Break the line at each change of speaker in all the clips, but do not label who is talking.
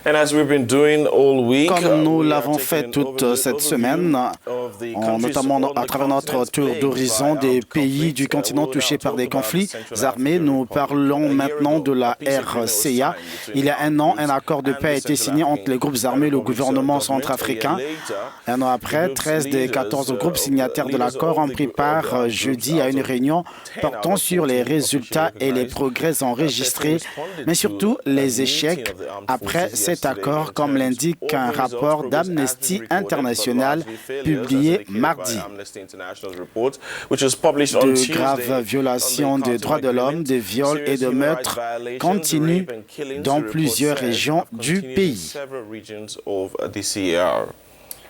Comme nous l'avons fait toute cette semaine, notamment à travers notre tour d'horizon des pays du continent touchés par des conflits armés, nous parlons maintenant de la RCA. Il y a un an, un accord de paix a été signé entre les groupes armés et le gouvernement centrafricain. Un an après, 13 des 14 groupes signataires de l'accord ont pris part jeudi à une réunion portant sur les résultats et les progrès enregistrés, mais surtout les échecs après cet accord, comme l'indique un rapport d'Amnesty International publié mardi. De graves violations des droits de l'homme, des viols et de meurtres continuent dans plusieurs régions du pays.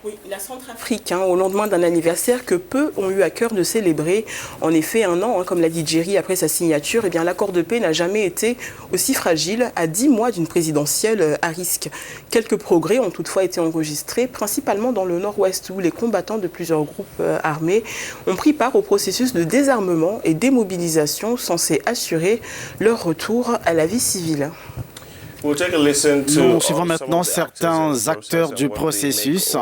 Oui, la Centrafrique, au lendemain d'un anniversaire que peu ont eu à cœur de célébrer. En effet, un an, comme l'a dit Jerry, après sa signature, eh bien, l'accord de paix n'a jamais été aussi fragile à 10 mois d'une présidentielle à risque. Quelques progrès ont toutefois été enregistrés, principalement dans le nord-ouest, où les combattants de plusieurs groupes armés ont pris part au processus de désarmement et démobilisation censé assurer leur retour à la vie civile.
Nous suivons maintenant certains acteurs du processus.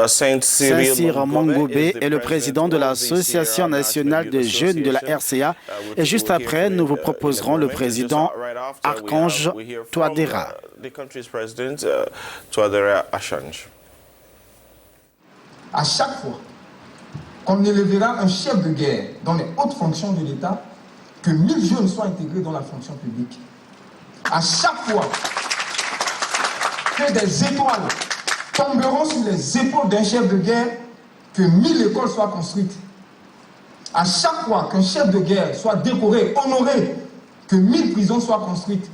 Saint-Cyr Mangobé est le président de l'Association nationale des jeunes de la RCA. Et juste après, nous vous proposerons le président Archange Touadéra.
À chaque fois qu'on élèvera un chef de guerre dans les hautes fonctions de l'État, que 1000 jeunes soient intégrés dans la fonction publique. À chaque fois que des étoiles tomberont sur les épaules d'un chef de guerre, que 1000 écoles soient construites. À chaque fois qu'un chef de guerre soit décoré, honoré, que 1000 prisons soient construites.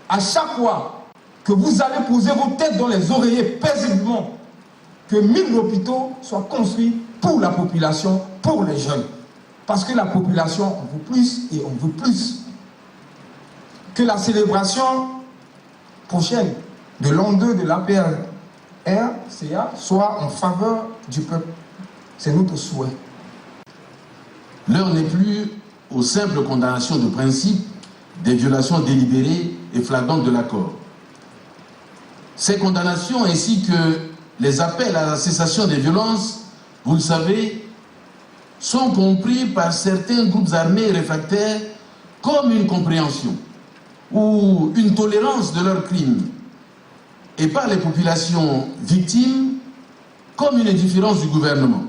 À chaque fois que vous allez poser vos têtes dans les oreillers paisiblement, que 1000 hôpitaux soient construits pour la population, pour les jeunes. Parce que la population en veut plus et on veut plus. Que la célébration prochaine de l'an 2 de l'APR-RCA soit en faveur du peuple. C'est notre souhait.
L'heure n'est plus aux simples condamnations de principe des violations délibérées et flagrantes de l'accord. Ces condamnations ainsi que les appels à la cessation des violences, vous le savez, sont compris par certains groupes armés réfractaires comme une compréhension ou une tolérance de leurs crimes, et par les populations victimes comme une indifférence du gouvernement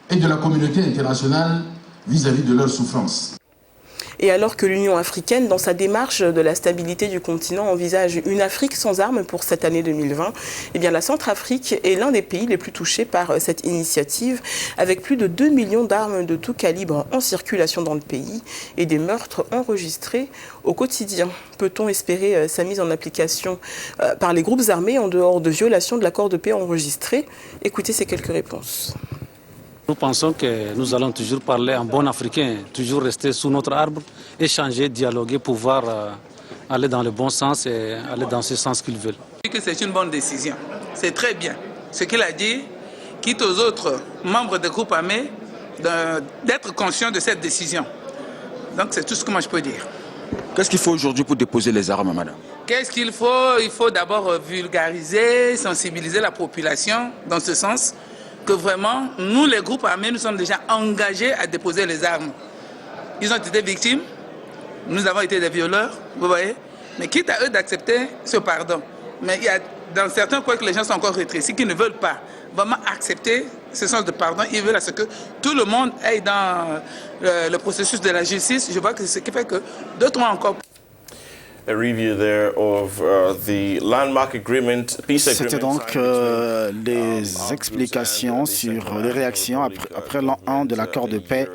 et de la communauté internationale vis-à-vis de leurs souffrances.
Et alors que l'Union africaine, dans sa démarche de la stabilité du continent, envisage une Afrique sans armes pour cette année 2020, eh bien la Centrafrique est l'un des pays les plus touchés par cette initiative, avec plus de 2 millions d'armes de tout calibre en circulation dans le pays et des meurtres enregistrés au quotidien. Peut-on espérer sa mise en application par les groupes armés en dehors de violations de l'accord de paix enregistré? Écoutez ces quelques réponses.
Nous pensons que nous allons toujours parler en bon africain, toujours rester sous notre arbre, échanger, dialoguer, pouvoir aller dans le bon sens et aller dans ce sens qu'ils veulent.
C'est une bonne décision, c'est très bien. Ce qu'il a dit, quitte aux autres membres des groupes armés d'être conscients de cette décision. Donc c'est tout ce que moi je peux dire.
Qu'est-ce qu'il faut aujourd'hui pour déposer les armes, madame?
Qu'est-ce qu'il faut? Il faut d'abord vulgariser, sensibiliser la population dans ce sens. Que vraiment, nous les groupes armés, nous sommes déjà engagés à déposer les armes. Ils ont été victimes, nous avons été des violeurs, vous voyez. Mais quitte à eux d'accepter ce pardon. Mais il y a dans certains coins que les gens sont encore rétrécis, qui ne veulent pas vraiment accepter ce sens de pardon. Ils veulent à ce que tout le monde aille dans le processus de la justice. Je vois que c'est ce qui fait que d'autres ont encore...
C'était donc les explications sur les réactions après l'an 1 de l'accord de paix